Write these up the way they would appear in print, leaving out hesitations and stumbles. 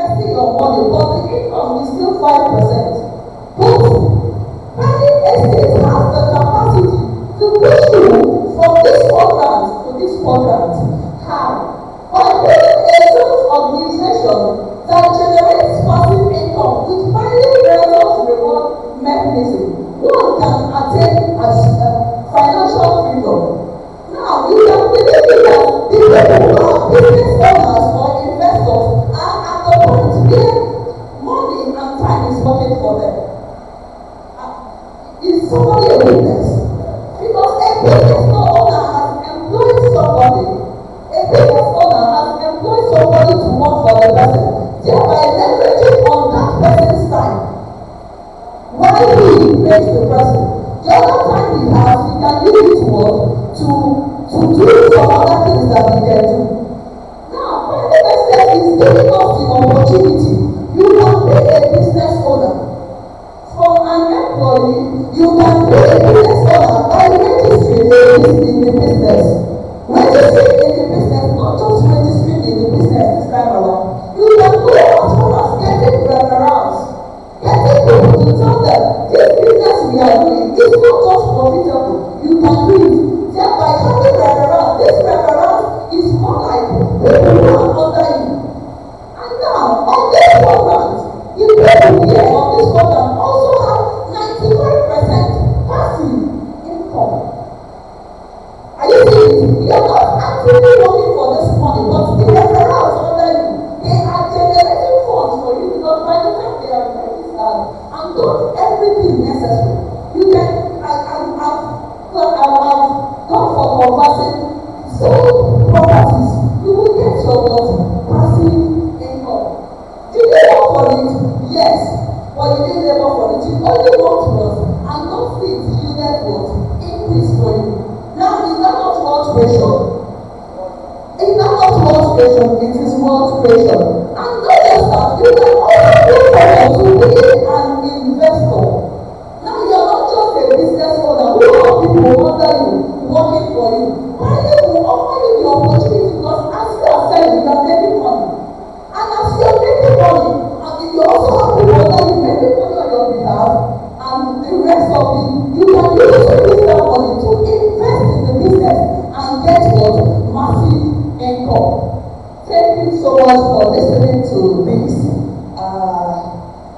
investing your money, but the income is still 5%. But private estate has the capacity to push you from this quadrant to this quadrant. How? By building a sales organization that generates passive income with highly relevant reward mechanism, one can attain as financial freedom. Now, you can believe that the people who are business owners or investors are at the point where money and time is working for them. Is somebody a witness? Because a business owner has employed somebody. A business owner has employed somebody to work for the person, thereby leveraging on that person's time while he pays the person. The other time he has, he can use it to work to do some other things that he can do. Now, private estate is giving us the opportunity. You can be a business owner. From an employee, you can be a business owner by registering in the business. Registering in the business, not just registering in the business this time around. You can go as far as getting referrals. Getting people to tell them, this business we are doing is not just profitable. You can do it. Thereby having referrals, this referrals is more like people who are under you. And now, on this program, the people here on this program also have 95% passive income. Are you seeing it? You are not actively working for this money, but the referrals under you, they are generating funds for you because by the time they are registered and done everything necessary, you can, I've gone for conversing, sold properties, you will get your what? Passive income. Did you work for it? Yes. But you didn't labor for it. You only worked was and not fit yielded what? Increase for you. Now, is that not wealth creation? Is that not wealth creation? It is wealth creation. And not just that, you can also look forward to being an investor. Now, you are not just a business owner who have people under you working for you. Private will offer you the opportunity because as you are selling, you are making money. And as you are making money, and if you also have people that you making money on your behalf, and the rest of it, you can use that money to invest in the business and get what? Massive income. Thank you so much for listening to this. I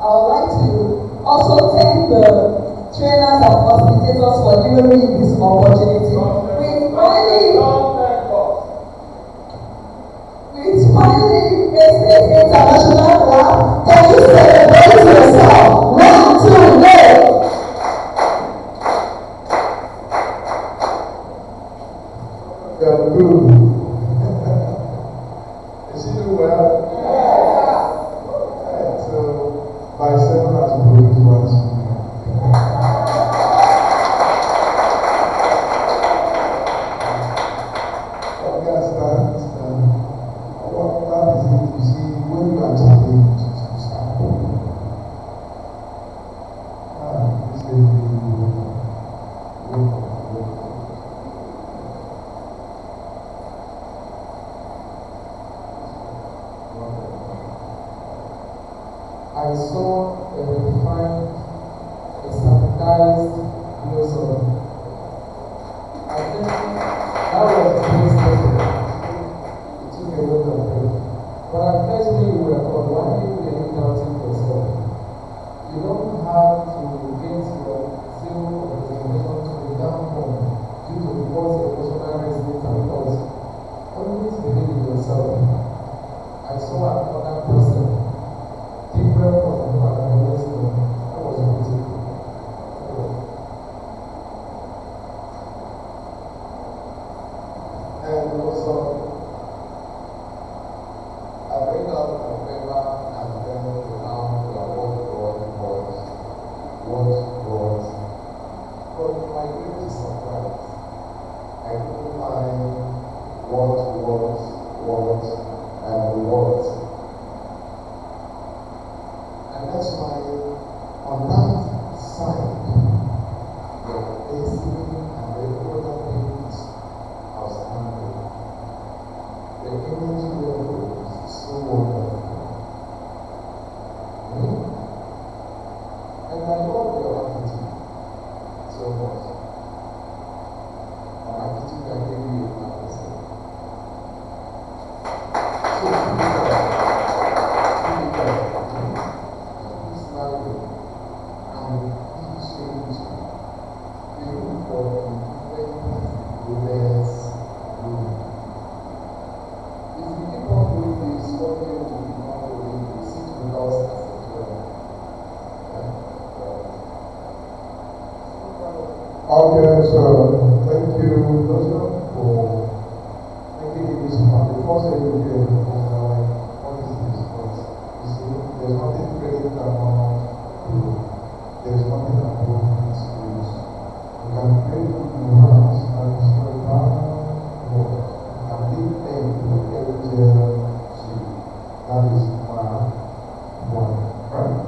would like to also thank the trainers and facilitators for giving me this opportunity. With smiling faces international lab, can you celebrate yourself? 1, 2, go! You're good. Is he doing well? Yeah. So, by 7 as we go into once. I saw a refined, a sanitized blossom. I think that was very special. It took a lot of faith. But at first, when you were called, why are you really doubting yourself? You don't have to get your zeal of presentation to be down home due to false emotional resistance and thoughts. Always believe in yourself. I saw another person different from the one I always know. That was beautiful. And also, I bring up a paper and then to now your what was. But my greatest surprise, I couldn't find what, and what. And that's why on that side, the destiny and the other things outstanding. The image here is so wonderful. I love your attitude so much. An attitude that gave you a person. So, he's married and he changed. You look for different goodness. If you keep on doing this, one day will become holy. You sit with us as a children. Okay, so thank you, Doctor, for making it this far. Before saying okay, what is this? But you see, there's nothing greater than you. There's nothing above these rules. You can pray in the house and destroy power, and leave them to the angel. That is my one, right?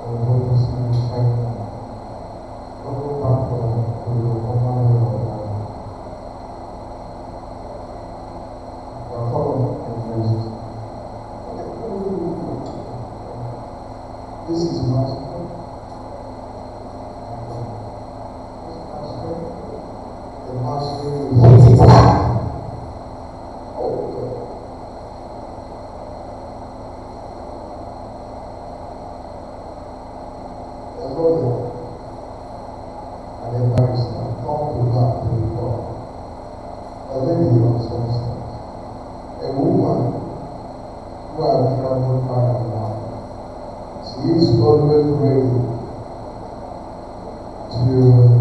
I'm going to see you right now. Don't go back to the command of God. Now, come on and rest. This is master. The master is. We were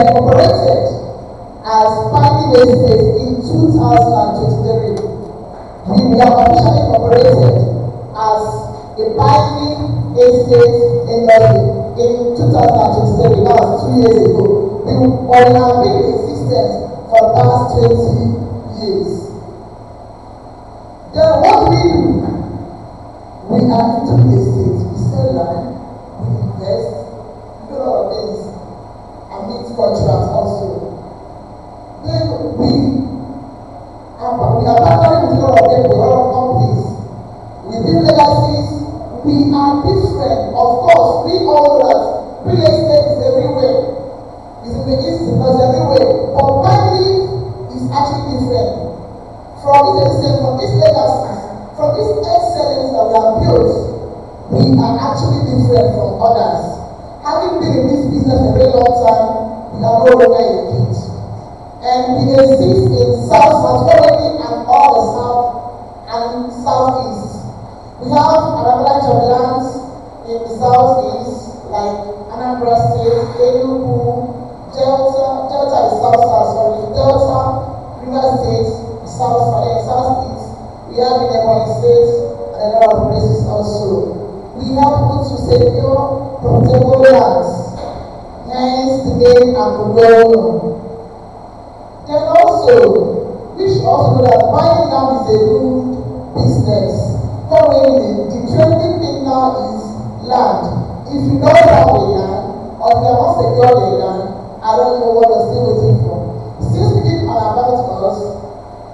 operated as family estate in 2023, we are officially incorporated as a binding estate industry in 2023. That was 2 years ago. We have been in existence for the past 20 years. Then what do? We are into real estate. We sell land, we invest, we do a lot of things, and meet contracts also. Then we are partnering with a lot of people, a lot of companies. We build legacies. We are different. Of course, we all know that real estate is everywhere. It's in the east, it's everywhere. But Bali is actually different. From this legacy, from this excellence that we have built, we are actually different from others. Having been in this business for a very long time, we are no longer a kid. And we exist in South, particularly and all the South and Southeast. We have an avalanche of lands in the Southeast, like Anambra State, Enugu, Delta is Delta, River State, Southeast. We have in Ebonyi State and a lot of places also. We have put to secure profitable lands, hence the name Agogo. Then also, we should also know that buying land is a good business. Currently, the trending thing now is land. If you don't have a land, or if you have not secured a land, I don't know what you're still waiting for. Still speaking about us,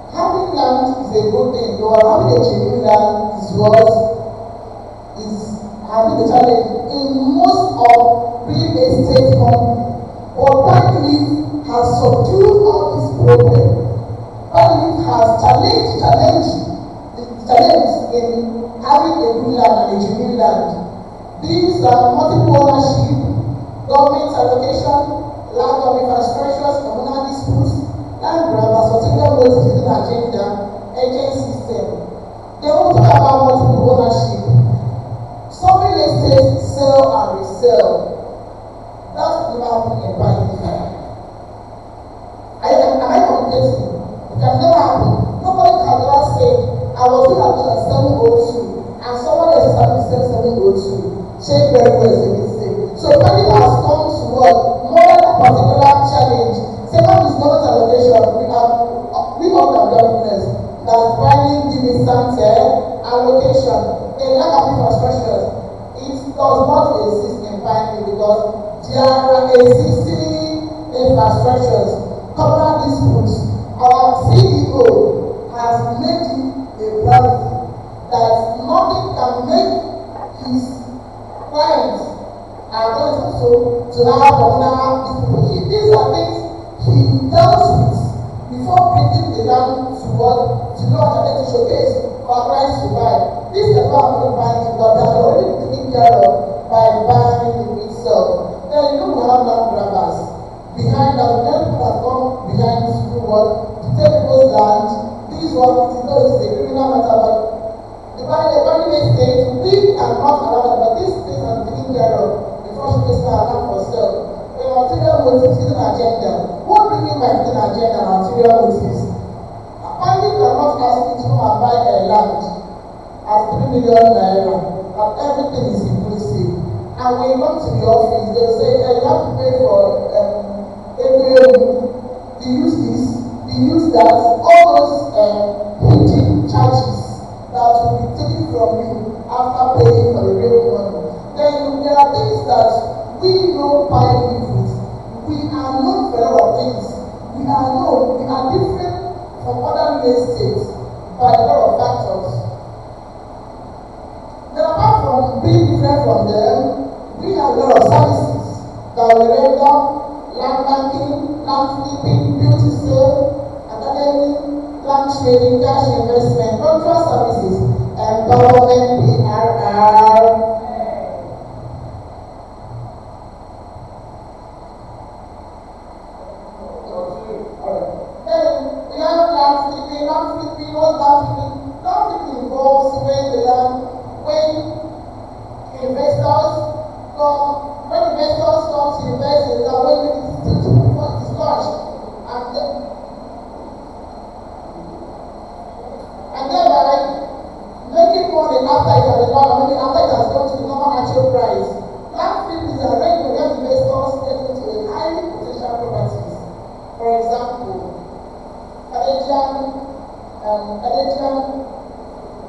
having land is a good thing, but having a genuine land is what is having a challenge in most of real estate companies. But Bank has subdued all these problems. Bank has challenged in having a good land and a genuine land. These are multiple ownership, government allocation, land of infrastructures, communal disputes, land grabbers, particular motivated agenda, agent system. They will talk about multiple ownership. Some real estate sell and resell. That's never happened in buying. Am I communicating? It can never happen. Nobody can ever say, I was doing at 702 and someone else is having 702. Check very well is a mistake. So planning has come to what? More than a particular challenge. Second is government allocation. We all can documents that planning giving center allocation. A lack of infrastructure. It does not exist in planning because there are existing infrastructures. Communal disputes. Our CEO has made it a priority that nothing can make his clients are going to have communal disputes. These are things he dealt with before bringing the land to what to launch and to showcase for clients to buy. This is not happening by it, but they are already taken care of by buying itself. Then you know we have land grabbers. Behind us, many people have come behind the school world to take people's land. This is what it is a criminal matter, but the buying estate, we are not allowed, but this thing has been taken care of before she gets her land for sale. The ulterior motives, hidden agenda. What do you mean by hidden agenda and ulterior motives? Apparently, you are not asking to come and buy a land at 3 million naira, and everything is inclusive. And when you come to the office, they will say, you have to pay for they use this, they use that, all those hidden charges that will be taken from you after paying for the real money. Then there are things that we know by with. We are known for a lot of things. We are different from other real estates by a lot of factors. Then apart from being different from them, we have a lot of services that we render. Land banking, land flipping, beauty sale, academy, land trading, cash investment, contract services, empowerment, P.R.A. Then we have land flipping, what's land flipping? Land flipping involves when investors come to invest in the way before it is launched. And then and thereby making money after it has gone, maybe after it has gone to the normal actual price. Land flip is arranged when investors get into a highly potential properties. For example, Canadian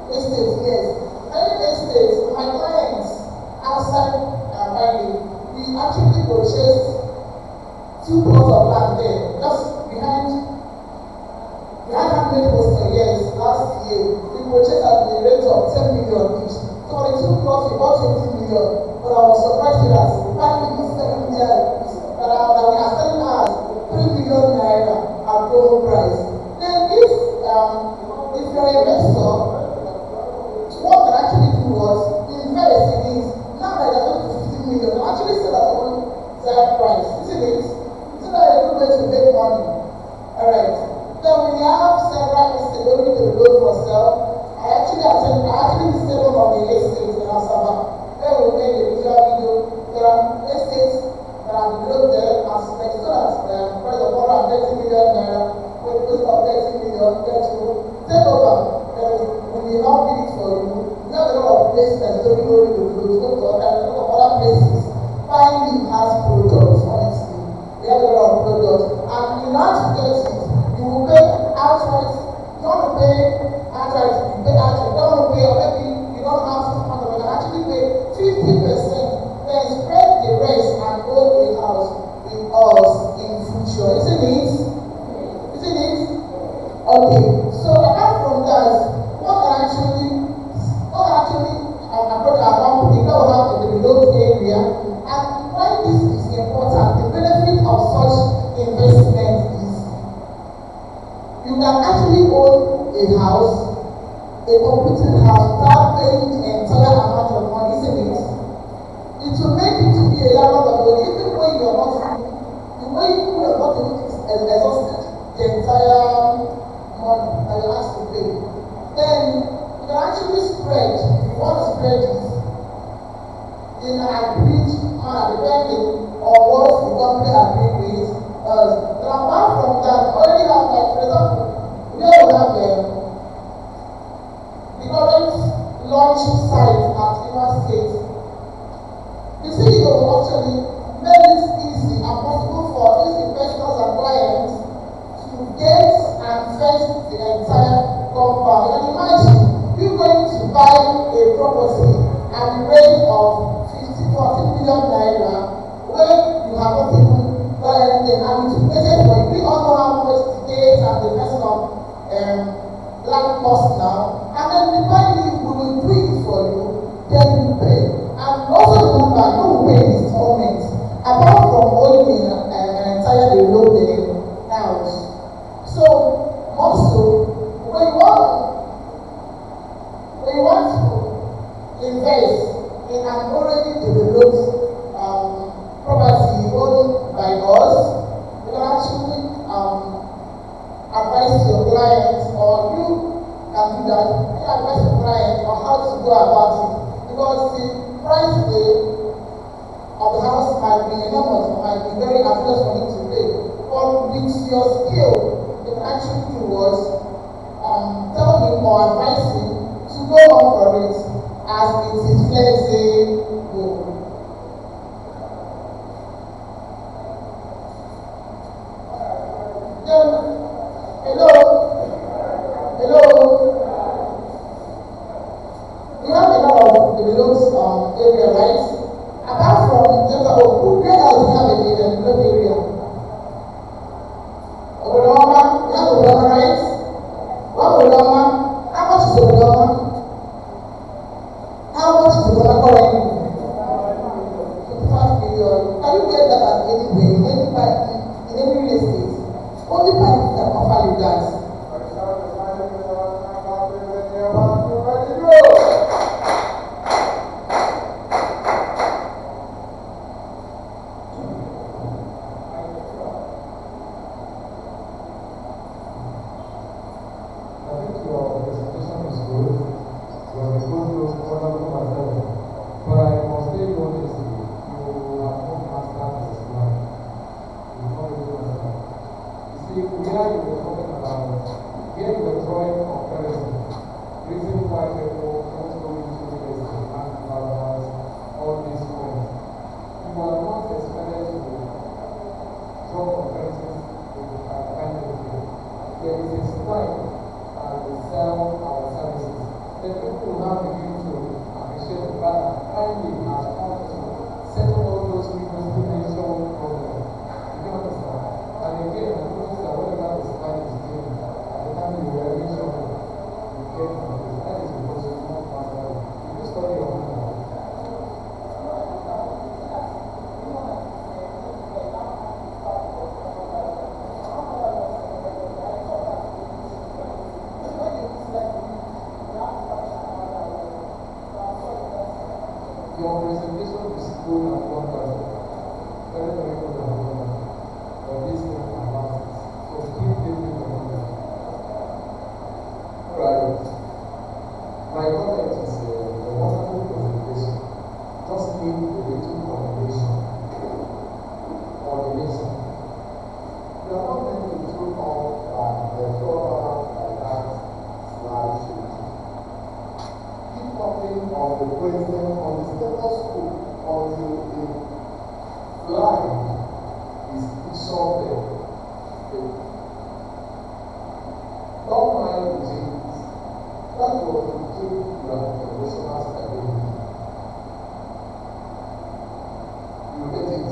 estates, yes. Any estates, my clients outside Bali, we actually purchased 2 plots of land there, just behind Handmade Hostel, yes, last year. We purchased at the rate of 10 million each. So for the 2 plots, we bought 20 million. But I was surprised that finally this 7 million that we are selling as 3 million naira at low price. Then if you're an investor, what can actually do was invest in it. Now that they're going to 15 million, they actually sell at one sale price. Isn't it? Isn't that a good way to make money? Alright. Then we have several estates only to go for sale. I actually visited one of the estates in Asaba. Where we made a visual video. There are estates that are below there as next to that price of 130 million naira with the cost of 30 million there to take over. We will not bid it for you. We have a lot of places that is only going to go to other places. Finally has products, honestly. We have a lot of products. And in order to get it, you will pay outright. You want to pay outright, you pay outright. You don't want to pay, or maybe you don't have some kind of, you can actually pay 50%, then spread the rest and own a house with us in future. Isn't it? Isn't it? Okay. So apart from that, what can actually approach our company that will have the developed area, and why this is important, the benefit of such investment is you can actually own a house, a completed house, without paying the entire amount of money, isn't it? It will make it to be a lot of money, even when you are not exhausted the entire money that you have to pay. Then you can actually spread, if you want to spread it in an agreed manner, depending on what the company agreed with us. Then apart from that, already have, like, for example, here we have the current launch site at Rivers State. The CEO actually made it easy and possible for these investors and clients to get and fetch the entire compound. You can imagine you going to buy a property at the rate of 40 million naira when you have not even done anything, and it will be for you. We all know how much the dates and the person of land cost now, and then the money we will do it for you, then you pay. And also remember, you will pay installments apart from owning an entire developed house. So also when you want to invest in an already developed property owned by us, you can actually advise your clients, or you can do that. You advise your client on how to go about it, because the price of the house might be enormous, might be very adverse for you to pay. But with your skill, you can actually do what tell him or advise him to go on for it, as it is flexible. Hello. We have a lot of developed area, right? Apart from where else we have a developed area? Oboloma, we have Oboloma, right? What Oboloma? How much is Oboloma? How much is Oboloma currently? 25 million. Can you get that at anywhere, in any real estate? Only bank can offer you that. then people will now begin to appreciate the fact that kindly has come to settle all those previously mentioned problems. You can understand? And again, I notice that whatever the slide is doing, at the time you were mentioning, you get from this. That is because you know master. If you study your own life, your presentation is good and wonderful. Very, very good and wonderful. But this thing allows us. So keep building on that. Alright. My comment is a wonderful presentation. Just need a little combination on the mission. You are not meant to throw off the floor like that slide sheet. Keep talking of the president on the status quo until the flag is pictured there. Don't mind the changes. That was the change your emotional stability. You get it?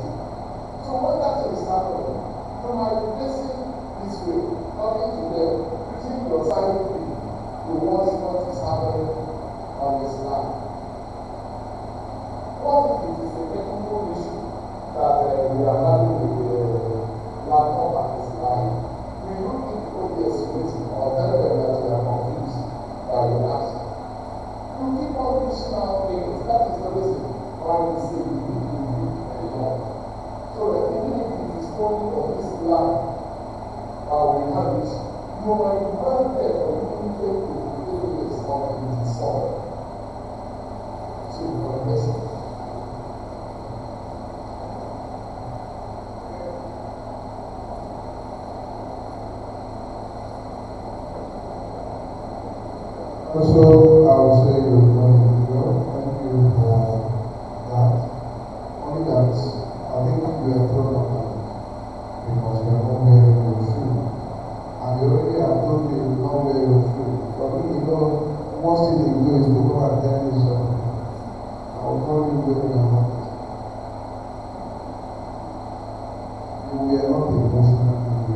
So when that is happening, you might be facing this way, talking to them, using your side view to watch what is happening on this land. What if it is a technical issue that we are having with the laptop and the slide? We don't need to be waiting or tell them that we are confused by the action. You keep on pushing out things. That is the reason why we say we need to read a lot. So that even if it is only on this land, we have it, you are invited or you can take to the place of the solved. So, for the next one. Also, I will say you're doing well. Thank you for that. Only that, I think you are thrown off because you are not wearing your shoe. And you already have told me you not wear your shoe. But you know, one thing you do is to go and tell me something. I will call you when you are not. You were not emotionally ready.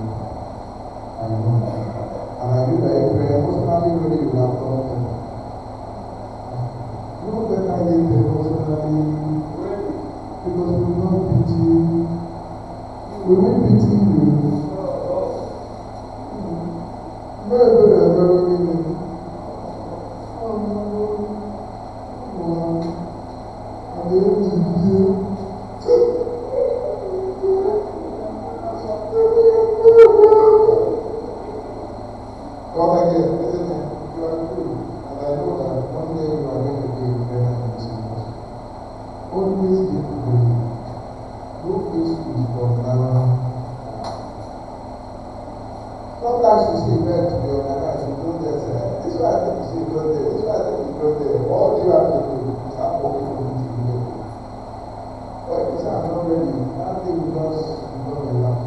I know that. And I knew that if you were emotionally ready, you would have done better. You know better I did emotionally ready because we will not pity you. We will pity you. Very good and very good. Oh no. Wow. And they don't give you. But again, listen, you are good, and I know that one day you are going to be better than this person. Always keep going. No face to from now. Sometimes you see men to be organized, you don't just say, this is what I think you see, don't there, this is what I think you don't there. All you have to do is start working on it immediately. But if you say I'm not ready, that thing will just become a laugh.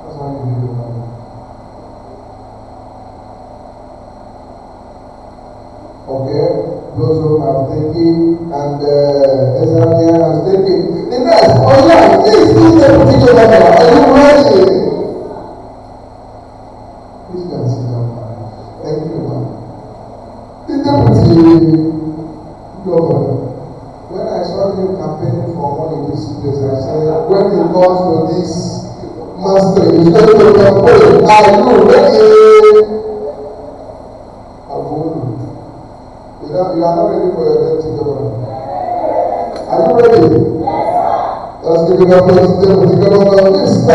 That's how you do it. Okay, those who have taken and Ezania has taken. The next, oh yeah, this is the particular number. Are you ready? Please can sit down. Thank you, ma'am. The deputy governor, when I saw him campaigning for money in this place, I said, when he comes to this master, he's going to campaign. Are you ready? You are not ready for your deputy governor. Are you ready? Yes, sir. Let's give it up to the deputy governor, Mr.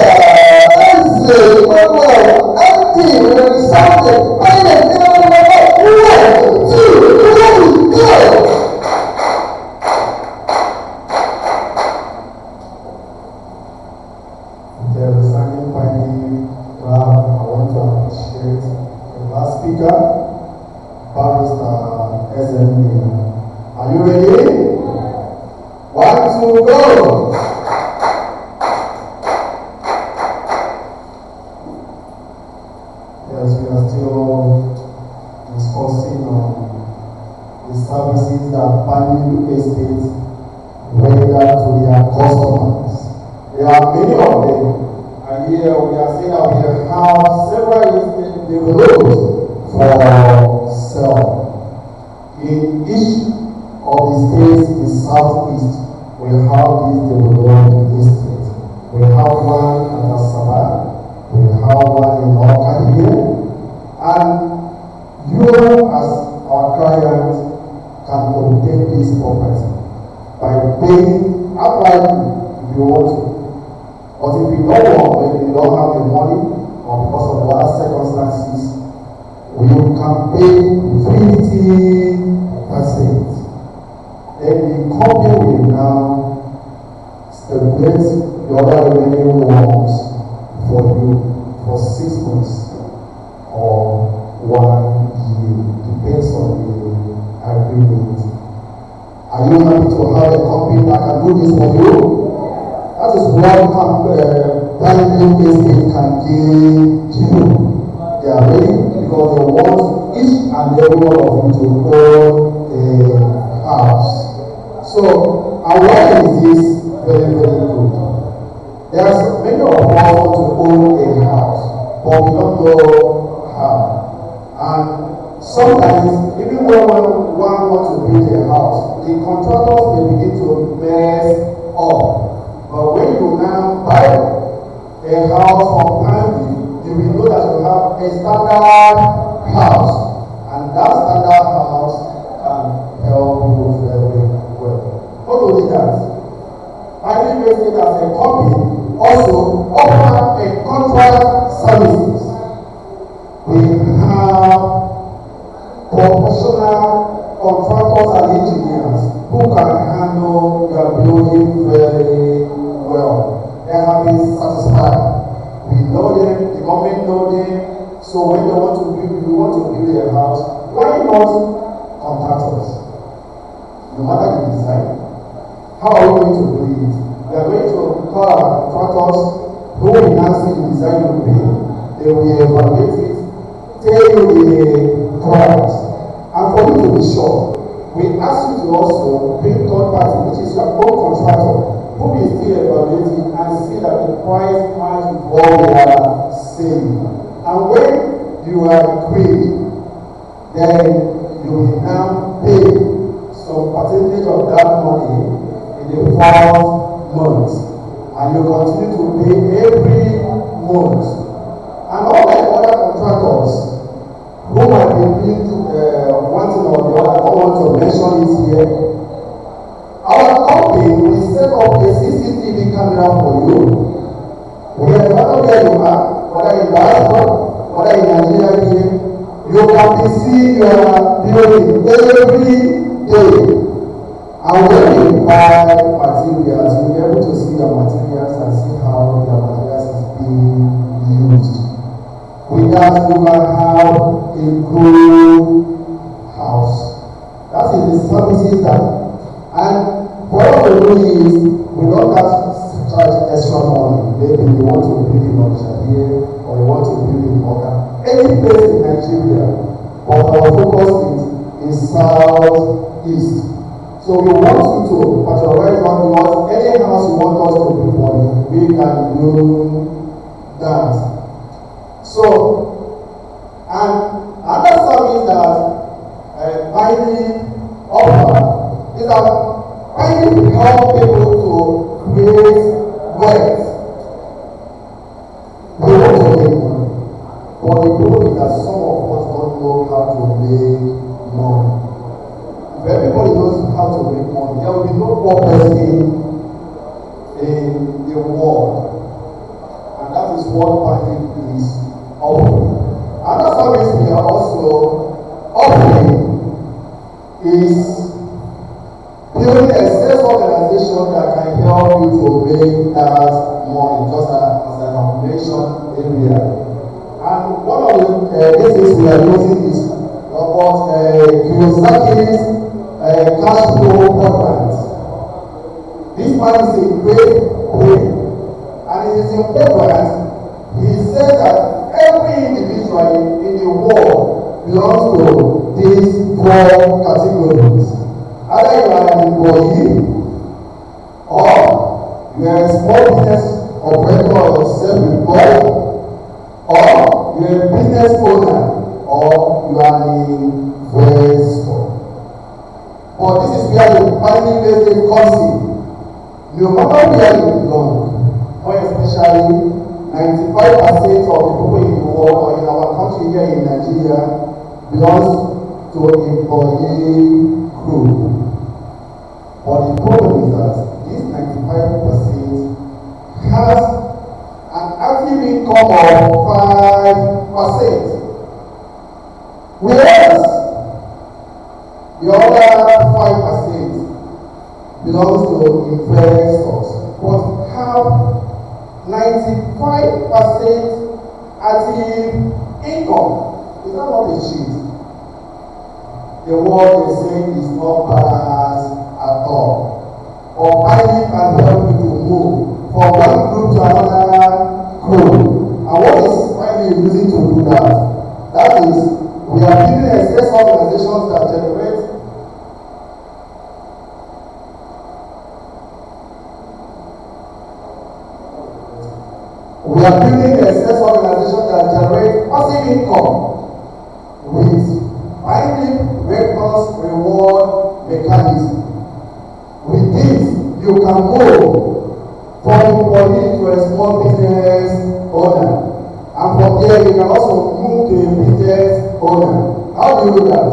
Isaac Manuel Andy, when he sounded pilot in our number 1, 2, 3, go! The signing party, I want to appreciate the last speaker. Barrister SME. Are you ready? 1, 2, go! Yes, we are still discussing the services that Banyu Estate render to their customers. There are many of them, and here we are saying that we have several developed for sale. In each of the states in Southeast, we have these developed estates. We have one at Asaba, we have one in Oka here, and you as our client can obtain this property by paying outrightly if you want to. But if you don't want, maybe you don't have the money, or because of other circumstances, you can pay 50%. Then the company will now stipulate the other remaining ones for you for 6 months or 1 year, depends on the agreement. Are you happy to have a company that can do this for you? That is what Banyu Estate can give you. They are ready because they want each and every one of you to own a house. So, and why is this very, very good? There are many of us want to own a house, but we don't know how. And sometimes, even when one wants to build a house, the contractors may begin to mess up. But when you now buy a house from Banyu, you will know that you have a standard house, and that standard house can help you very well. Not only that, Banyu Estate as a company also offer a contract services. We have professional contractors and engineers who can handle your building very well. They have been satisfied. We know them, the government know them. So when they want to build, you want to build a house, why not contact us? No matter the design. How are we going to do it? We are going to call our contractors who will now see the design you bring. They will evaluate it, tell you the price. And for you to be sure, we ask you to also bring third party, which is your own contractor, who will still evaluate it and see that the price matches what we are saying. And when you are agreed, then you will now pay some percentage of that money in the first month, and you continue to pay every month. And all the other contractors who might be doing one thing or the other, I don't want to mention it here. Our company will set up a CCTV camera for you. No matter where you are, whether in diaspora, whether in Nigeria here, you can be seeing your building every day. And when you buy materials, you'll be able to see your materials and see how your materials is being used. With that, you can have a good house. That is the services that, and for us to do is, we don't have to charge extra money. Maybe you want to build in Onitsha here, or you want to build in Oka, any place in Nigeria, but our focus is southeast. So we want you to patronize on us. Any house you want us to build for you, we can do that. So, and another service that Banyu offer is that Banyu help people to create wealth. We want to make money, but the problem is that some of us don't know how to make money. If everybody knows how to make money, there will be no poor person in the world. And that is what Banyu is offering. Another service we are also offering is building a sales organization that can help you to make that money, just as I have mentioned earlier. And one of the businesses we are using is about Kiyosaki's cash flow quadrant. This man is a great brain, and it is important. He said that every individual in the world belongs to these four categories. Either you are an employee, or you are a small business operator or self-employed, or you are a business owner, or you are an investor. But this is where the primary message comes in. No matter where you belong, more especially 95% of the people in the world or in our country here in Nigeria belongs to employee group. But the problem is that this 95% has an active income of 5%. Whereas the other 5% belongs to investors, but have 95% active income. Is that not a cheat? The world is saying is not balanced at all. Combining can help you to move from one group to another group. And what is finally using to do that? That is, we are building excess organizations that generate passive income with finally records reward mechanism. With this, you can move from employee to a small business owner. And from there, you can also move to a business owner. How do you do that?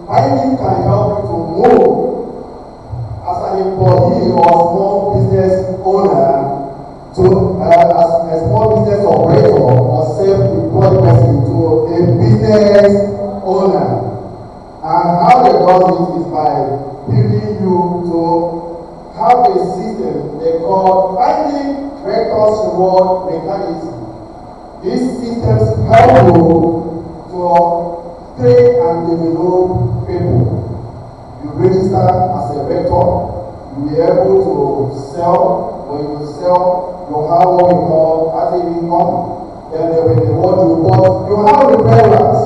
Binding can help you to move as an employee or small business owner to as a small business operator or self-employed person to a business owner. And how they does it is by building you to have a system they call finding vectors reward mechanism. These systems help you to train and develop people. You register as a vector, you be able to sell. When you sell, you have what we call active income, then they will reward you. But you have referrals.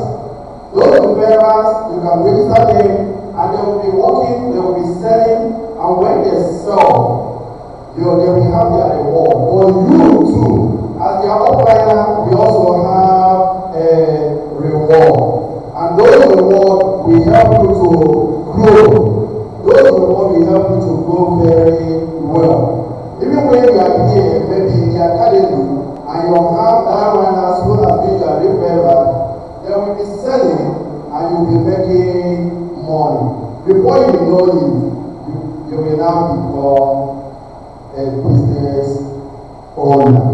Those referrals, you can register them and they will be working, they will be selling, and when they sell, they will have their reward. But you too, as their upliner, we also have a reward. And those rewards will help you to grow. Those rewards will help you to grow very well. Even when you are here, maybe in the academy, and you have that runners who have been your referral, they will be selling and you will be making money. Before you know it, you will now become a business owner.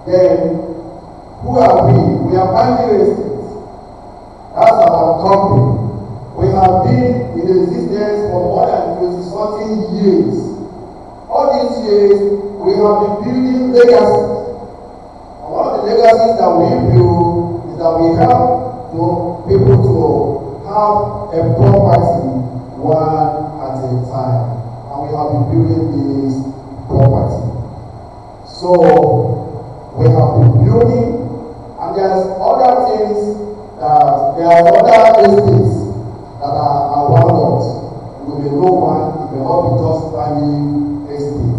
Then, who are we? We are Binding Estates. That's our company. We have been in existence for more than 20-something years. All these years, we have been building legacies. And one of the legacies that we build is that we help people to have a property one at a time. And we have been building this property. So, we have been building, and there's other things that there are other estates that are around us. We may know one, it may not be just any estate.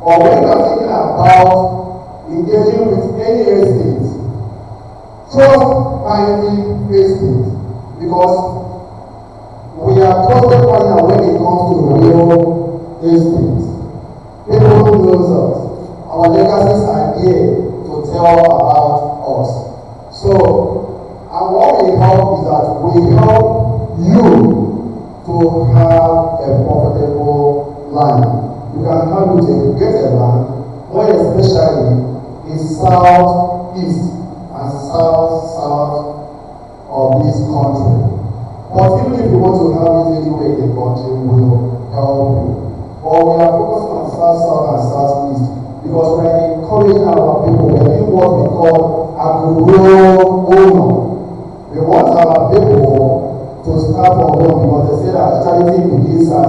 Or when you are thinking about engaging with any estate, trust Binding Estate, because we are trusted partner when it comes to real estate. People knows us. Our legacies are here to tell about us. So, and what we help is that we help you to have a profitable land. You can help you to get a land, more especially in southeast and south of this country. But even if you want to have it anywhere in the country, we will help you. But we are focused on south and southeast because we are encouraging our people. We are doing what we call agro-owner. We want our people to start from home because they say that charity begins at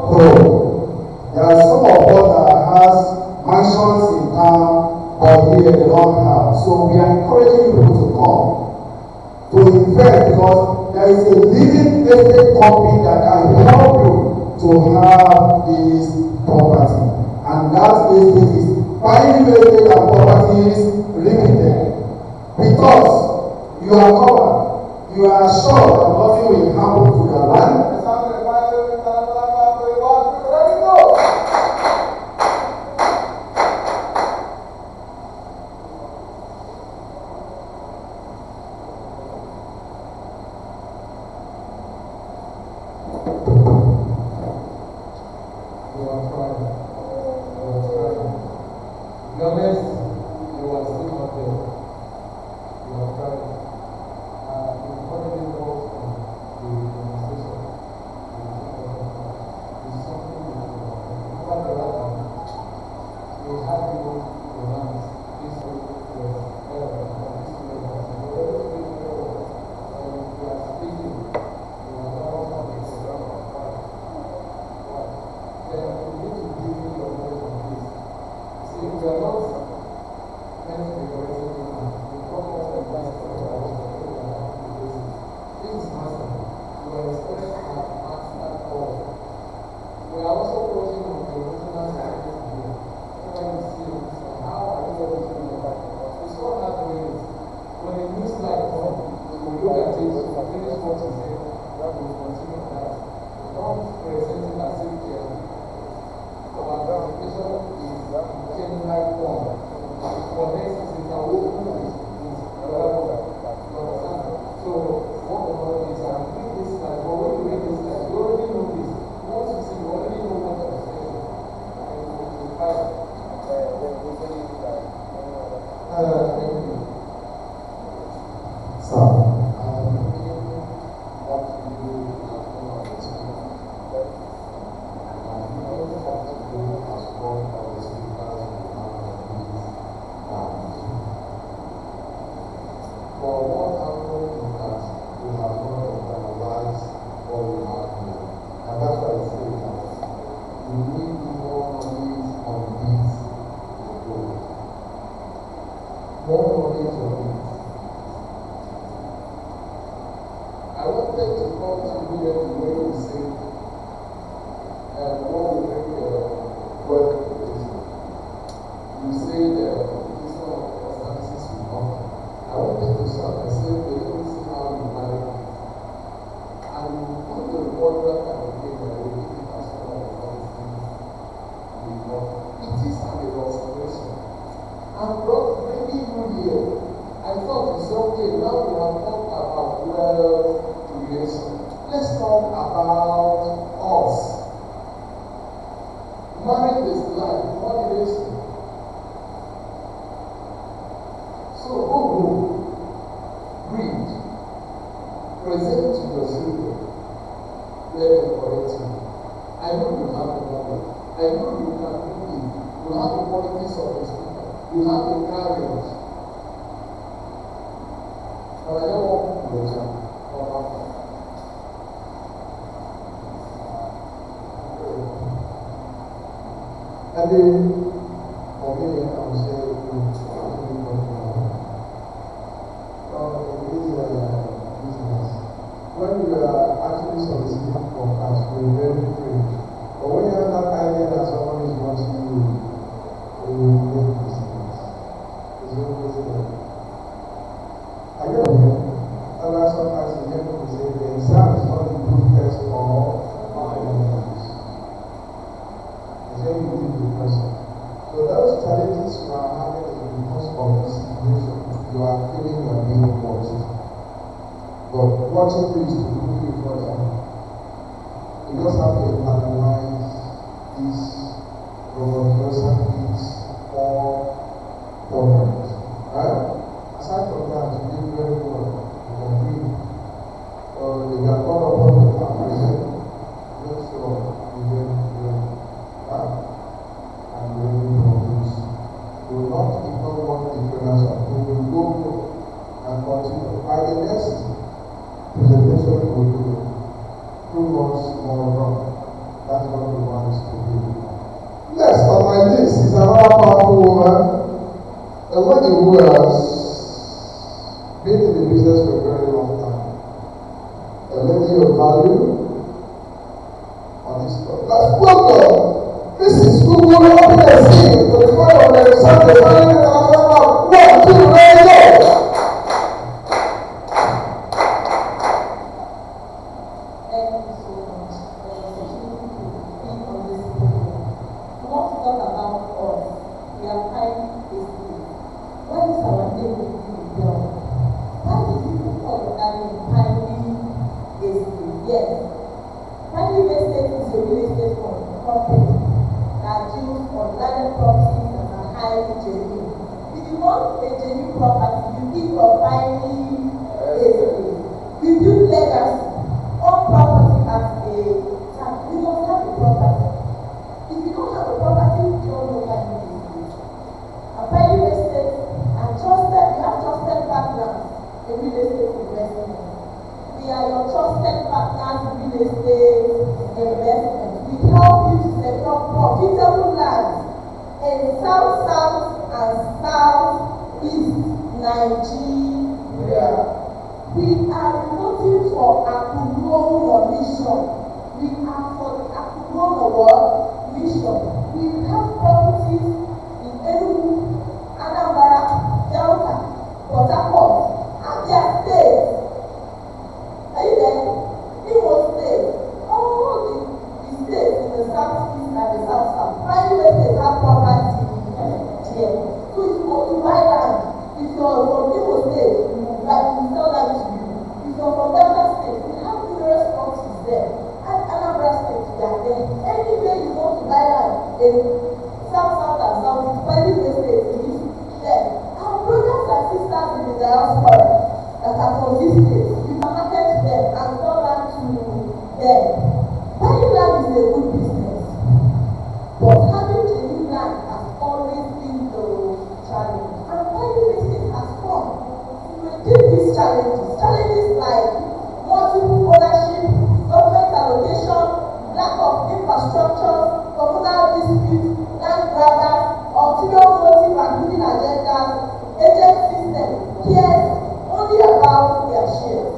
home. There are some of us that has mansions in town, but here they don't have. So we are encouraging people to come to invest because there is a leading estate company that can help you to have this property. And that estate is Binding Estate and Properties Limited. Because you are covered, you are sure that nothing will happen to your land. So what about this? I'm reading this slide, but when you read this slide, you already know this. Once you see, you already know what I'm saying. And you find Thank you. So, I'm looking what to do as one of the speakers. And I'm looking what to do as one of the speakers who have these values. But what happened is that we have not internalized what we have here. And that's why I say that we need more knowledge on this to go. More knowledge on it. I wanted to come to here the way we say, what we bring work is. You say that this one of the services we offer. I wanted to start and say, they don't see how you manage it. And you put the word that kind of thing and we give it as one of the services we offer. It is an illustration. And brought bringing you here, I thought it's okay, now we have talked about wealth creation. Let's talk about us. Marriage is life, what it is. So go home, read, present to your children, let them correct you. I know you have the knowledge. I know you can do it. You have the qualities of a speaker. You have the courage. But I don't want to do it. and then, for me, I would say, in this business, when you are actually soliciting for cash, you're very free. But when you have that idea that someone is watching you, you will make mistakes. It's always there. I get it. And that's sometimes you hear people say the exam is not the proof test for academics. It's when you meet the person. So those challenges you are having is because of the situation. You are feeling you are being watched. But watching you is to put you further. You just have to internalize this religiosity or problems. Right? Aside from that, you did very well. You can read. They can call upon the foundation. Make sure you get right. And you will produce. You will not ignore what the trainers are. You will go and continue. By the next presentation, you will do 2 months more wrong. That's what we want to do. Next on my list is another powerful woman. A lady who has been in the business for a very long time. A lady of value on this spot. Let's welcome Mrs. Google Happiness to the front of the Sunday Morning International. 1, 2, ready, go! Thank you so much for the opportunity to speak on this program. We want to talk about us. We are highly tasty. What is our name in the world? Why do people call that name highly tasty? Yes. Highly estate is a real estate company that deals on landed properties that are highly genuine. If you want a genuine property, you keep on highly estate. We build legacy. All property as a time. You must have a property. If you don't have a property, you don't know why you do it. A private estate and trusted, you have trusted partners in real estate investment. We are your trusted partners in real estate investment. We help you to secure profitable lands in South and Southeast Nigeria. We are voting for Akunono mission. We are for the Akunono mission. We have properties in Enugu, Anambra, Delta, Port Harcourt, Abia State. Are you there? Imo State. All the states in the southeast and the south. Private states have property here. So if you want to buy land, if you're from Imo State, you tell them to you. agrobusiness, you can market them and sell that to them. Buying land is a good business, but having genuine land has always been the challenge. And buying business has come to reduce these challenges. Challenges like multiple ownership, government allocation, lack of infrastructure, communal disputes, land grabbers, ulterior motive and hidden agendas, agent system cares only about their shares.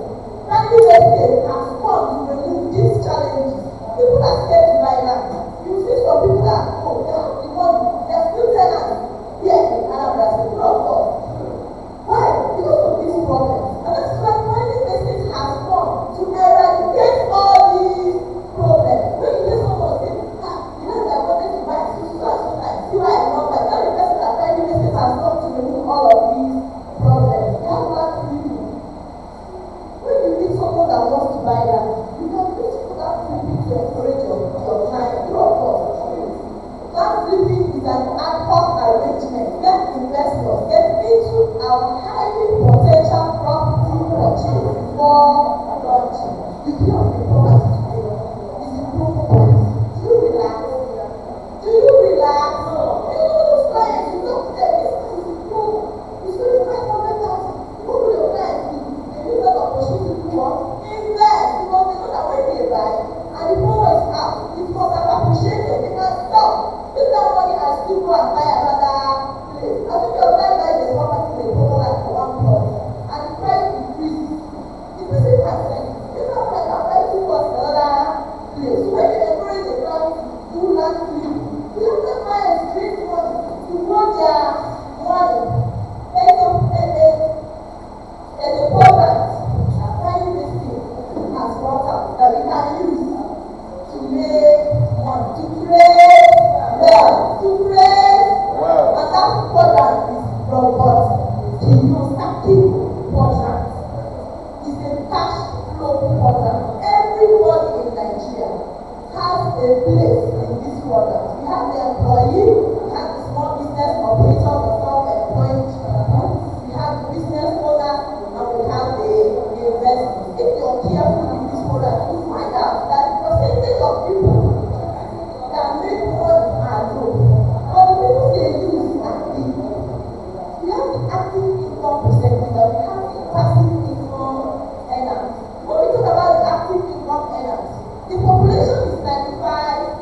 Private estate has come to remove these challenges. People are scared to buy land. You see some people that, oh, they have the money, they are still tenants here in Anambra State. Of course. Why? Because of these problems. And that's why private estate has come to eradicate all these problems. When you hear someone say, the land I wanted to buy is so time, see why I not buy. Now the person that private estate has come to remove all of these problems. They have land freely. When you meet someone that wants to buy land, you can use that freely to encourage your client. True of course. Land flipping is an ad hoc arrangement where investors get into our highly potential property purchase before launching. You hear of the property today is improved price. Do you relax? Do you relax? You know those clients, you know that this is improved. It's really 500,000. What will your clients do? They use that opportunity to what? Invest, because they know that when they buy and the power is out, it must have appreciated. They can stop. Use that money and still go and buy another place. I think your client buys a property in a promo like for one plot and the price increases. The person can sell it. This one like I'm buying two plots in another place. So when you encourage a client to do land flip, you have the clients create money to grow their money. There's a program that private estate has brought out that we can use to make money, to create wealth, and that program is robust. The Yosaki program is a cash flow program. Everybody in Nigeria has a place in this program. We have the employee, we have the small business operator, the self-employed people, we have the business owner, and we have the investors. If you're careful in this program, you find out that the percentage of people that make money are low. But the people they use are big. We have the active income percentage and we have the passive income earners. When we talk about the active income earners, the population is 95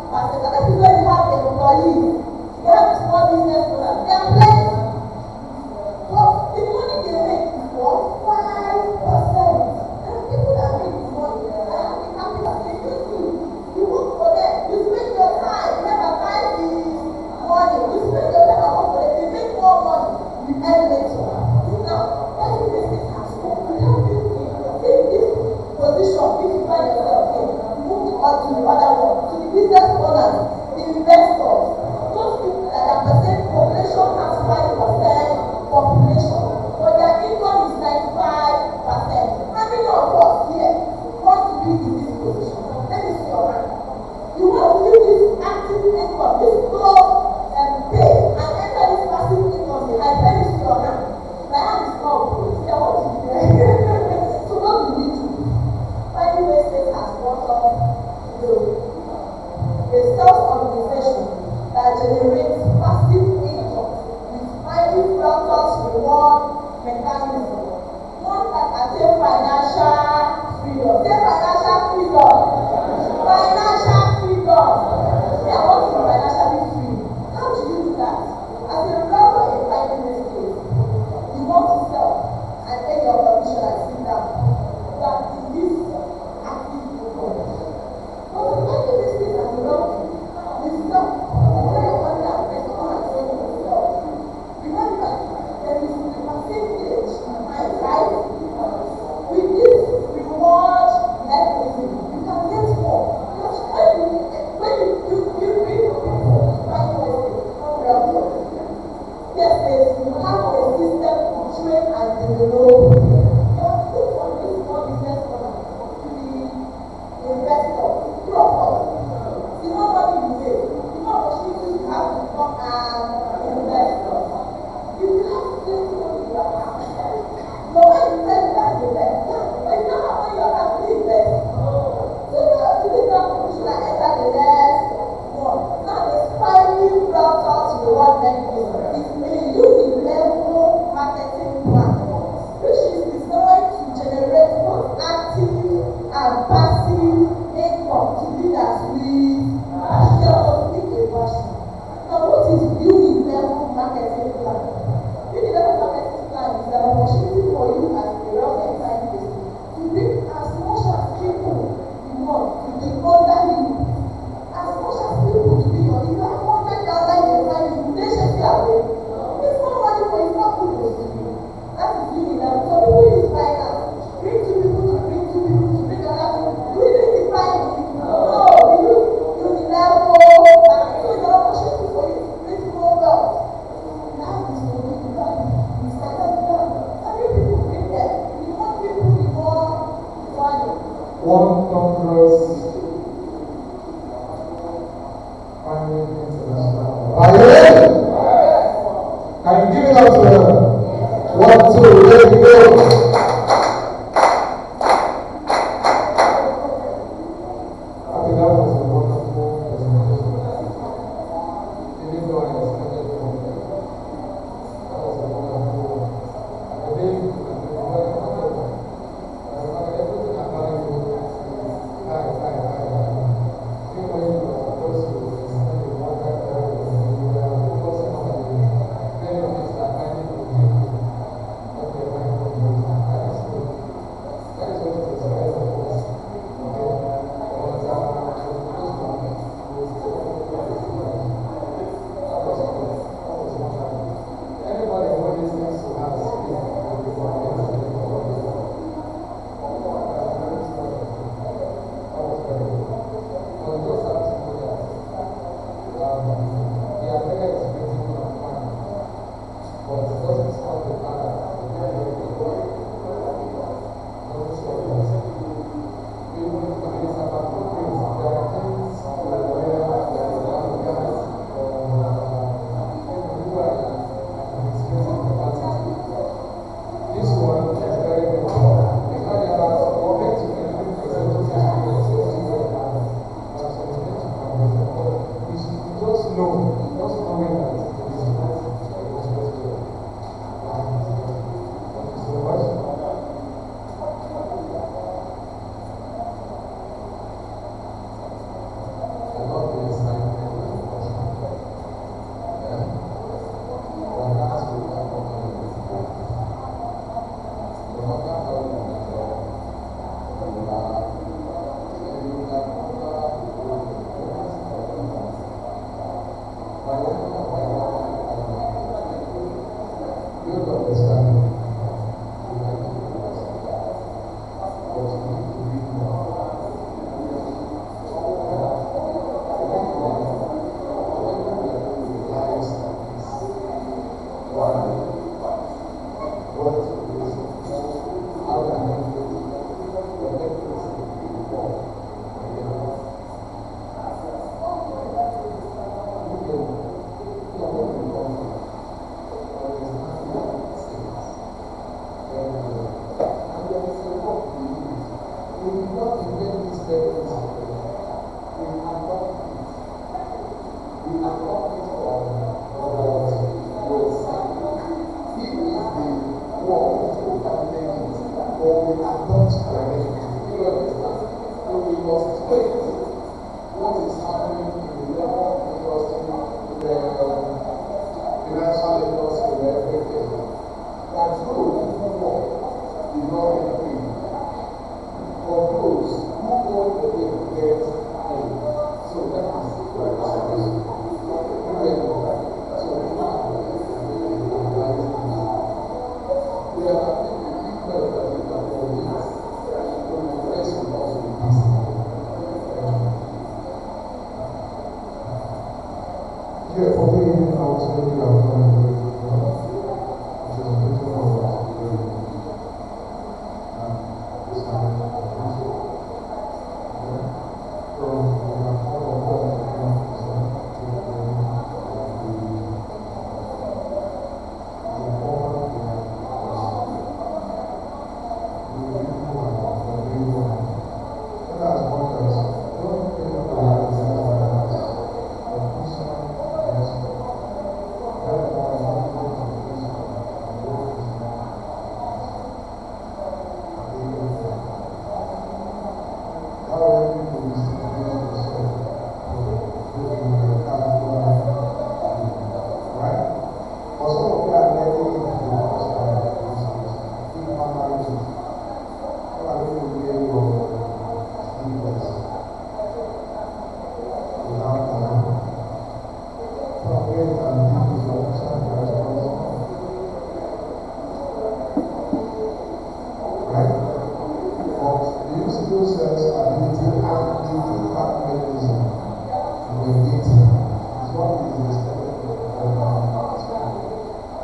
process, ability, and the feedback mechanism to engage is what is expected from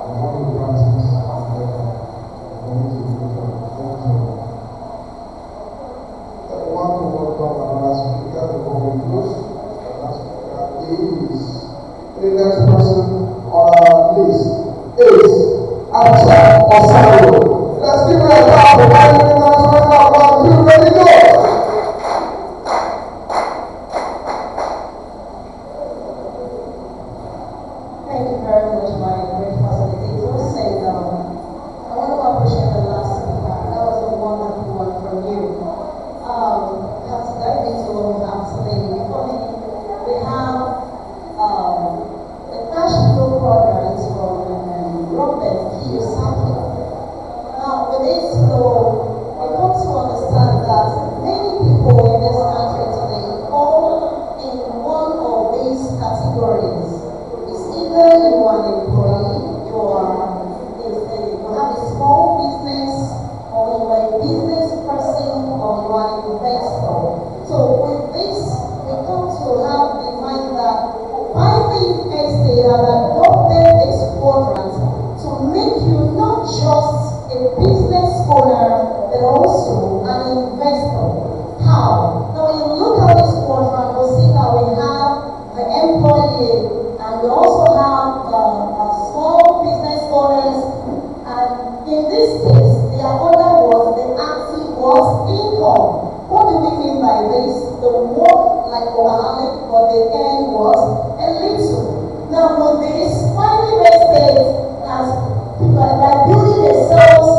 and what we practice and what is I want to welcome another speaker before we close. The last speaker is the next person on our list is Acha Osaro. Let's give her a clap for finding the management of 1, 2, ready, go! Thank you very much, my great facilitators. And I want to appreciate the last speaker. That was a wonderful one from you. We have to dive into what we have today. Before we have the cash flow quadrant from Robert Kiyosaki. Now, with this flow, we want to understand that many people in this country today fall in one of these categories. It's either you are an employee, you have a small business, or you are a business person, or you are an investor. So with this, we come to have in mind that private estate has adopted this quadrant to make you not just a business owner, but also an investor. How? Now when you look at this quadrant, you'll see that we have the employee, and we also have small business owners, and in this case, their order was the active was income. What do we mean by this? The work like overhauling, but the end was a little. Now with this, private estate has people like building a sales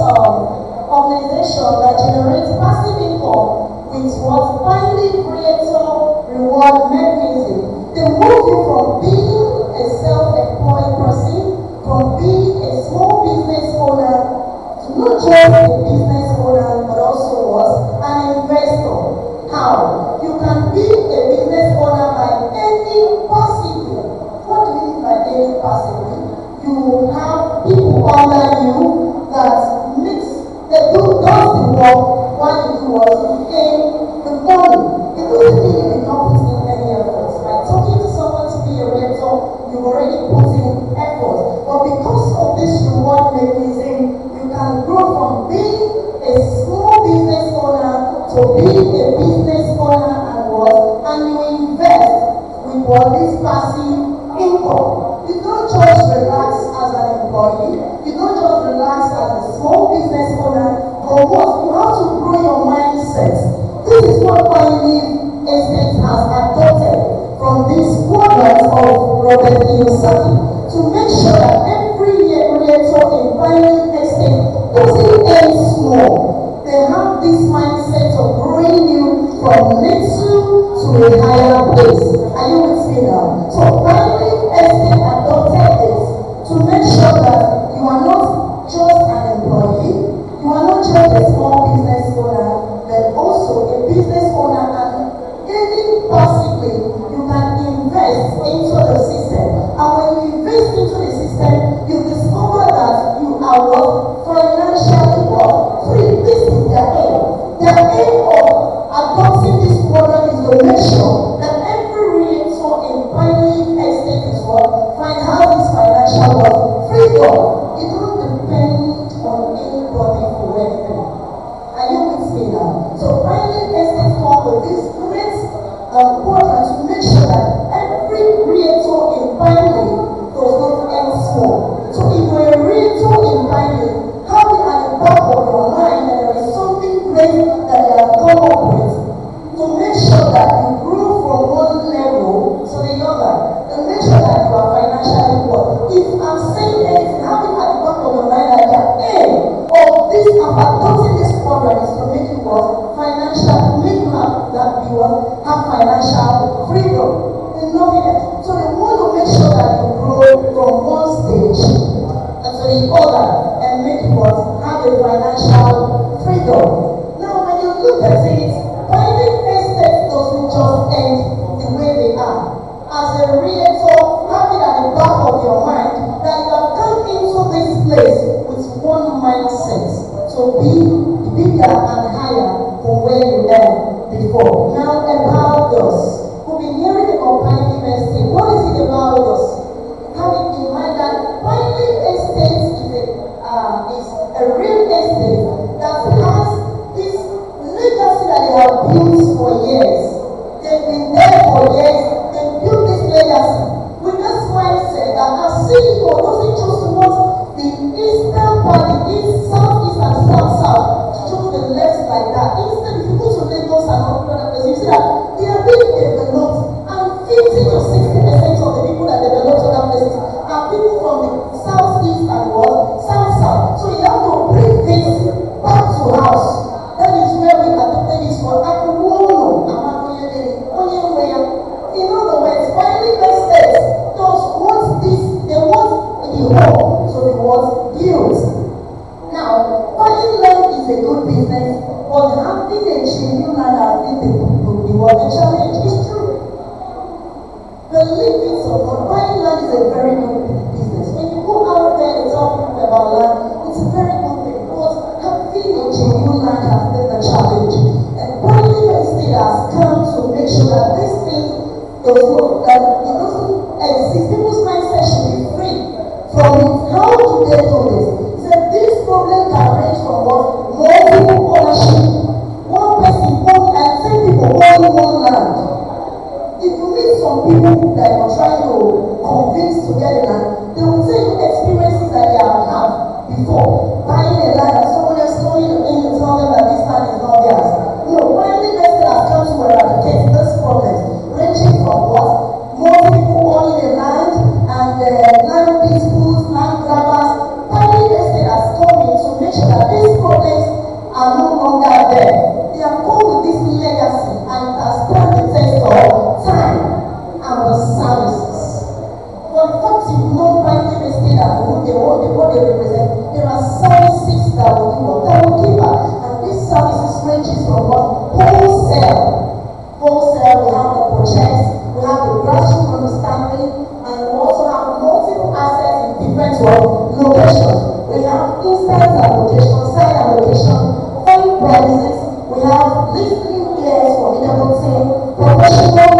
organization that generates passive income with what finally creates a reward mechanism. They move you from being a self-employed person, from being a small business owner, to not just a business owner, but also what? An investor. How? You can be a business owner by earning passively. What do you mean by earning passively? You have people under you that does the work while you do what? You earn the money. It doesn't mean you're not putting in any effort. By talking to someone to be a realtor, you've already put in effort. But because of this reward mechanism, you can grow from being a small business owner to being a business owner and what? And you invest with what? This passive income. You don't just relax as an employee. You don't just relax as a small business owner. But what? You have to grow your mindset. This is what Pioneer Estate has adopted from this quadrant of Robert Kiyosaki to make sure that every realtor in Pioneer Estate doesn't end small. They have this mindset of growing you from little to a higher place. Are you with me now? So Pioneer Estate adopted this to make sure that you are not just an employee, you are not just a small business owner, but also a business owner, and any passively you can invest into the system. And when you invest into the system, you discover that you are what? Financially what? Free. This is their aim. Their aim of adopting this program is to make sure that every realtor in Pioneer Estate is what? Has this financial what? Freedom. You don't depend on anybody for anything. Are you with me now? So Pioneer Estate come with this great quadrant to make sure that every realtor in Pioneer does not end small. So if you're a realtor in Pioneer, have it at the back of your mind that there is something great that they have come up with to make sure that you grow from one level to the other, and make sure that you are financially well. If I'm saying anything, have it at the back of your mind that the aim of this, of adopting this program is to make you what? Financial, to make you have that be what? Have financial freedom. And nothing else. So they want to make sure that you grow from one stage to the other and make you what? Have a financial freedom. Now when you look at it, private estate doesn't just end the way they are. As a realtor, have it at the back of your mind that you have come into this place with one mindset to be bigger and higher from where you are. before. Now about us. We've been hearing about Pioneer Estate. What is it about us? Having in mind that Pioneer Estate is a real estate that has this legacy that they have built for years. They've been there for years. They've built this legacy with this mindset that our CEO doesn't just want the eastern part, the east, southeast, and south, to the left like that. Instead, if you go to Lagos and other places, you see that they are being developed, and 50 to 60% of the people that develop other places are people from the southeast and what? South. So you have to bring this back to house. That is where we adopted this for Akuwono, in other words, Pioneer Estate does want this, they want the home to be what? Built. Now, buying land is a good business, but having a genuine land has been the challenge. It's true. Believe it or not, buying land is a very good business. When you go out there and tell people about land, it's a very good thing. But having a genuine land has been the challenge. And Pioneer Estate has come to make sure that this thing does not, that it doesn't exist. People's mindset should be free from it. How do they do this? He said this problem can range from what? Multiple ownership. One person own and 10 people own one land. If you meet some people that you're trying to convince to get a land, they will tell you experiences that they have had before. Buying a land and someone else going in and tell them that this land is not theirs. No, Pioneer Estate has come to eradicate these problems, ranging from what? More people owning a land and land disputes, land grabbers. Pioneer Estate has come in to make sure that these problems are no longer there. They have come with this legacy and it has stood the test of time and the services. For the fact you know Pioneer Estate and what they represent, there are services that will give back. And these services ranges from what? Wholesale, we have the projects, we have the grassroots understanding, and we also have multiple assets in different locations. We have instant allocation, site allocation, fund premises, we have listening ears for team, professional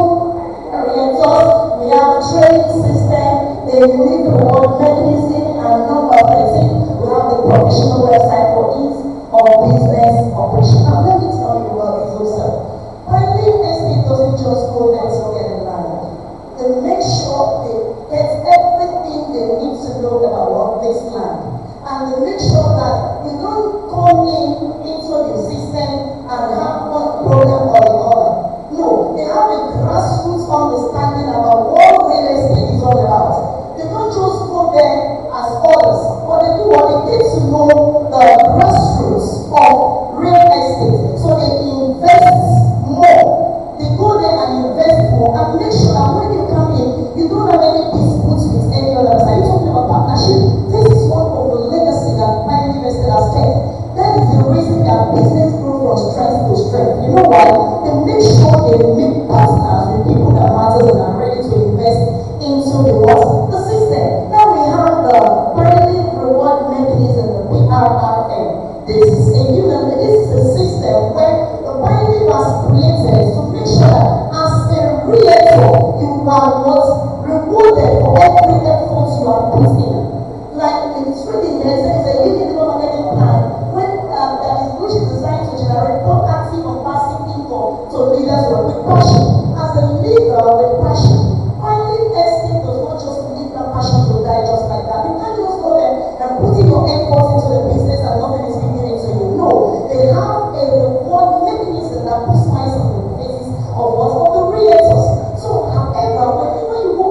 orientals, we have training system, the unique reward mechanism and number plating, we have the professional website for ease of business operation. Now let me tell you about this also. Pioneer Estate doesn't just go there to get a land. They make sure they get everything they need to know about what this land. And they make sure that you don't come into the system and have one problem or the other. No, they have a grassroots understanding about what real estate is all about. They don't just go there as others, but they do what they get to know the grassroots of real estate. So they invest more. They go there and invest more and make sure that when you come in, you don't have any disputes with any other person. Are you talking about partnership? This is one of the legacy that Pioneer Estate has kept. That is the reason that business grew from strength to strength. You know why? They make sure they make partners with people that matters and are ready to invest into the what? The system. Now we have the Pioneer reward mechanism, the P.R.A. This is a system where the Pioneer has created to make sure that as a realtor, you are not rewarded for every effort you have put in. Like it's written there, it says a unit marketing plan, which is designed to generate both active and passive income to leaders with passion. As a leader with passion, Pioneer Estate does not just leave that passion to die just like that. You can't just go there and put in your effort into the business and nothing is being given to you. No, they have a reward mechanism that puts smiles on the faces of what? Of the realtors. So, however, when you go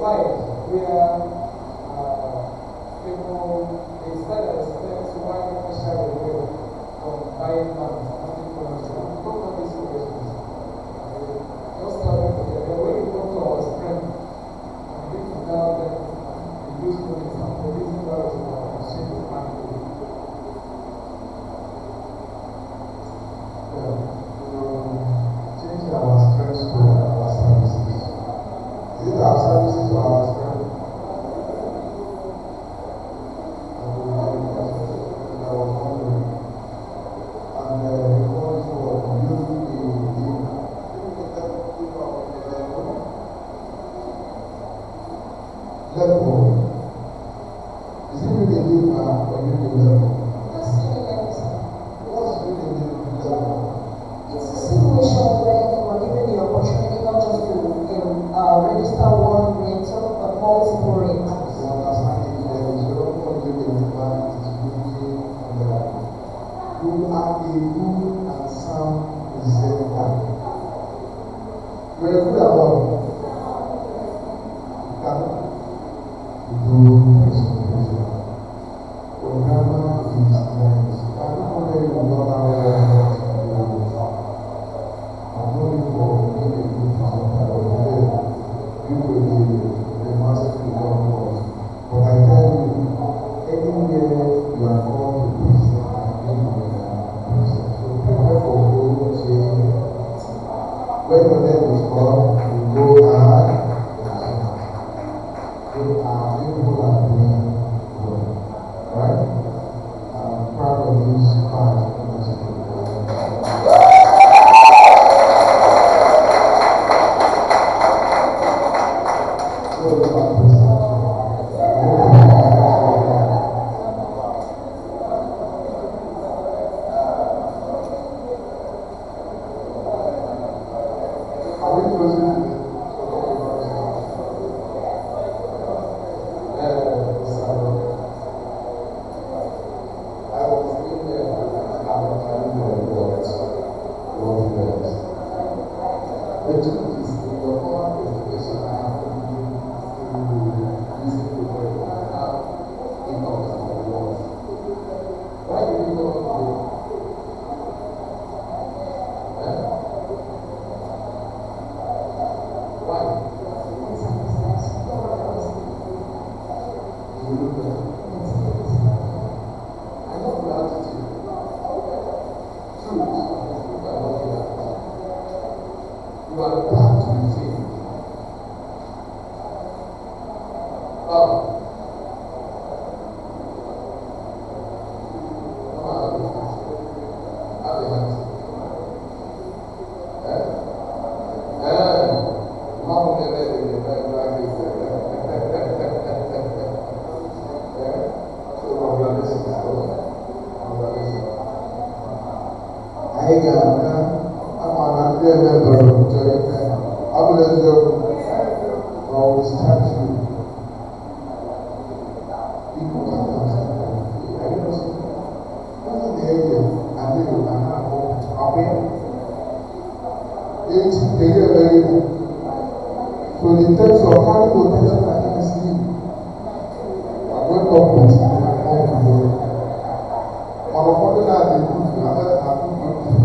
slide where people, they start to explain why people shy away from buying land, having plans. We don't know these questions. Just tell them to get there. When you come to our strength, and begin to tell them, we use money, and the reason why we are exchange the market. Change our strengths to our services. Is it our services to our strength? Level. Is it really deep or really level? That's really level, sir. What's really deep level? It's a situation where you are given the opportunity not just to register one rental, but multiple rentals. You understand it? There is no only the demand is looking on the right. You are a good and sound presenter. You are a good at what? You can do presentation. Your grammar is nice. I don't know where you got that word. I'm looking for being a good presenter. You will be the master in your course. But I tell you, anywhere you are called to present, I think you can present. So prepare for good change. When your name is called, you go hard. You are people are doing well. Right? I'm proud of this part. Are we closing? You are glad to be saved. So the text of carry protection against sleep. I went up with it and come to work. Unfortunately, they put me, I put me.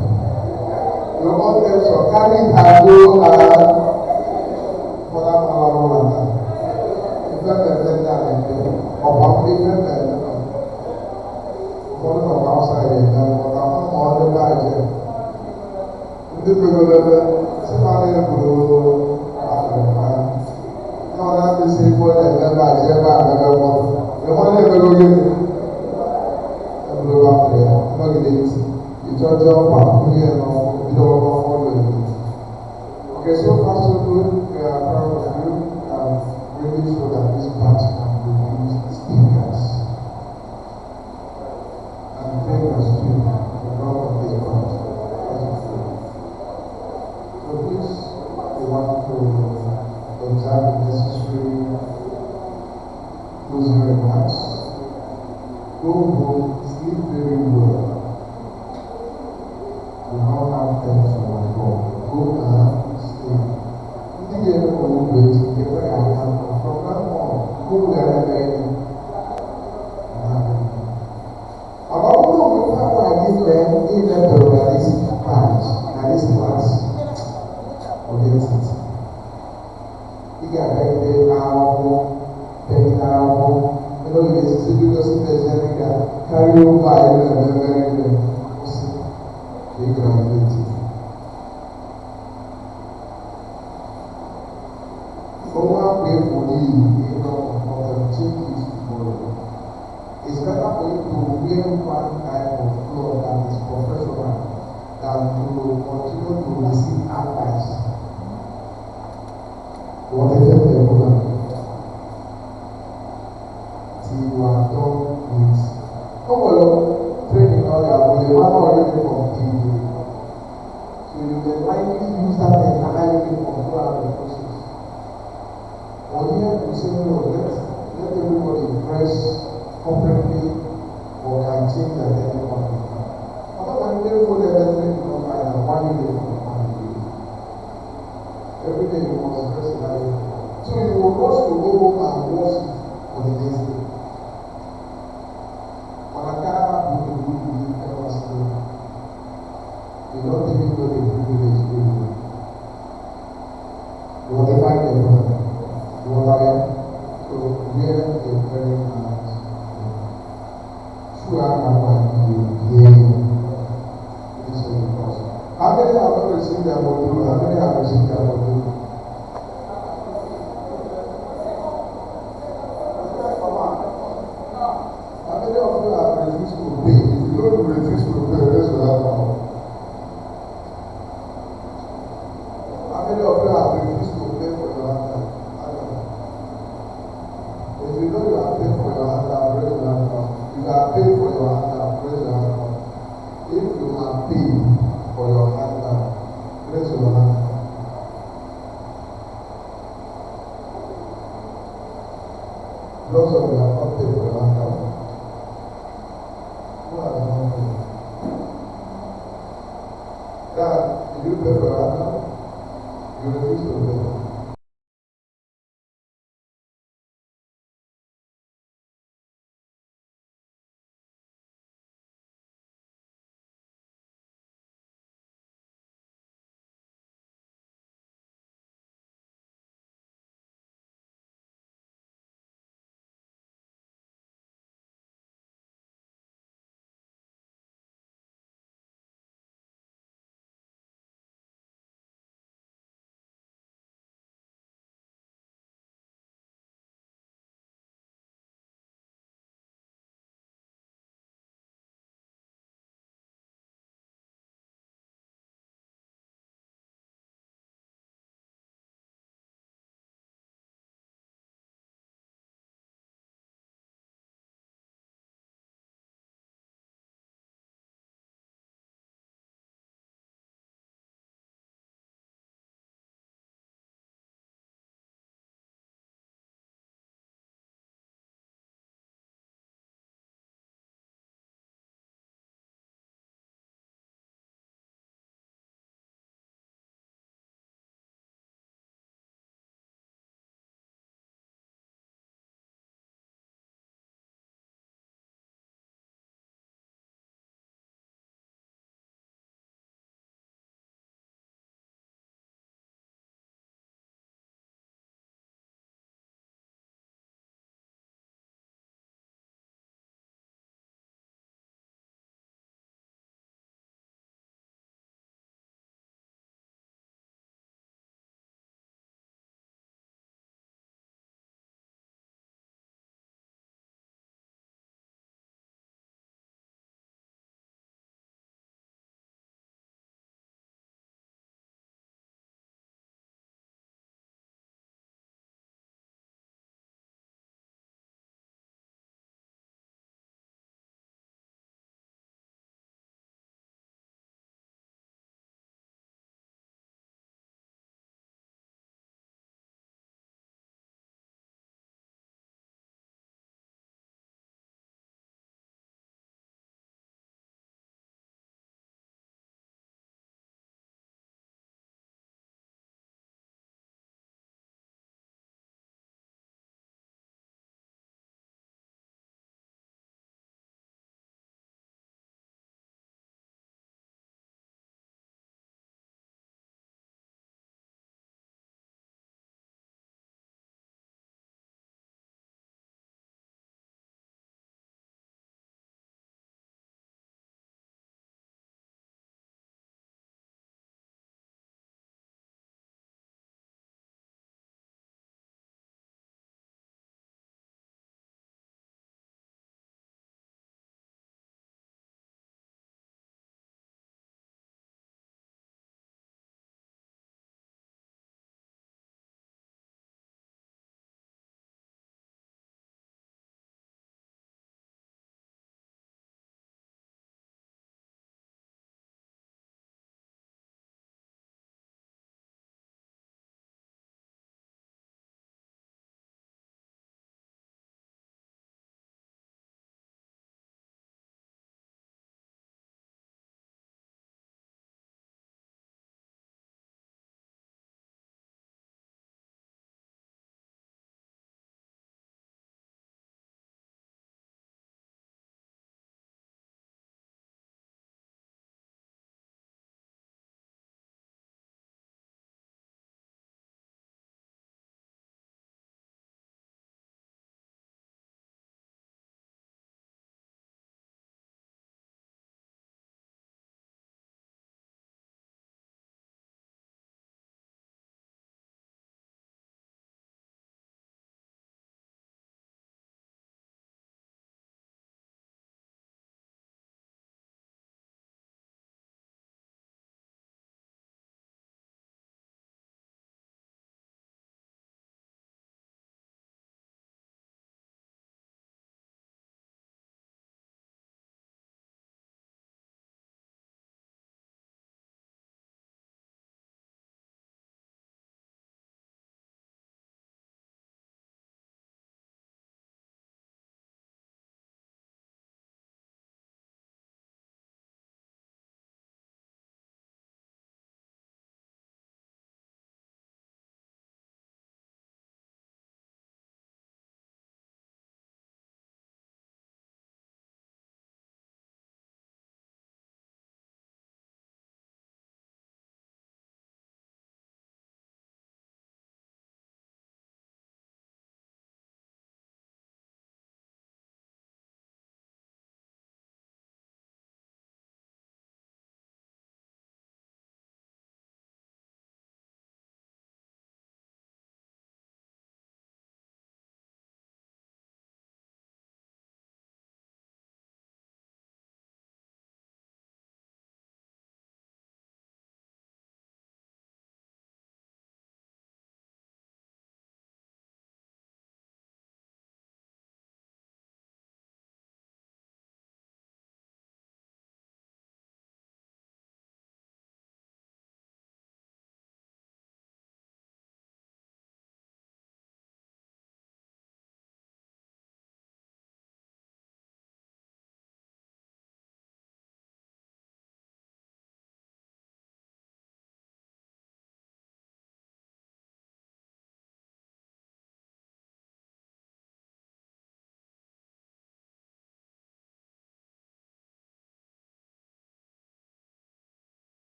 The one text of carry and go for that matter. If I present that like that, or probably if I present that, one from outside and then what I'm on the budget. Ndị begolebe sịkwana eburu afọ na ọ na-adịsị ife ọ na-eme ebe a ji ebe a mebe mkpọtụ ịhụ na-emego gịnị eburu bapụrụ ya nọgide isi ịchọjọ ọkpa onye nọ bido ọkọ ọdụ elu. Okay, so far so good. We are proud of you. Really sure that this part can produce speakers and thinkers too. The God of this part. So please, we want to observe the necessary closing remarks. Go home, sleep very well. Do not have tension at all. Go and sleep. Ndị ga-eme omume ebe a ga-akọ Who we are very about who we have like this them to this branch and this class of it. You got like the album, the album, you know, it's a good person that carry over and very big graduate. Someone pay for you know, of the changes tomorrow. It's better for you to wear one type of cloth that is professional than to continue to receive advice. Whatever the problem. Till you are done with. Oh, well, training all that, but the one already from TV. So you can likely use that entire uniform throughout the process. Or here we say, no, let everybody dress appropriately or can change at any point. Otherwise, they put everything on one uniform, one day. Every day you must dress in that uniform. So you will rush to go home and wash it for the next day. On a car, you can do it ever still. You don't even know the privilege you do. You want to find them. So where a very nice sure I'm going to this is the process. How many have not received their module? How many have received their module? How many of you have refused to pay? If you don't refuse to pay, raise your hand. How many of you have refused to pay for your hand? If you know you are paid for your hand, raise your hand up. If you are paid for your hand, raise your hand up. If you are paid for your hand, raise your hand up. Those of you are not paid for your hand,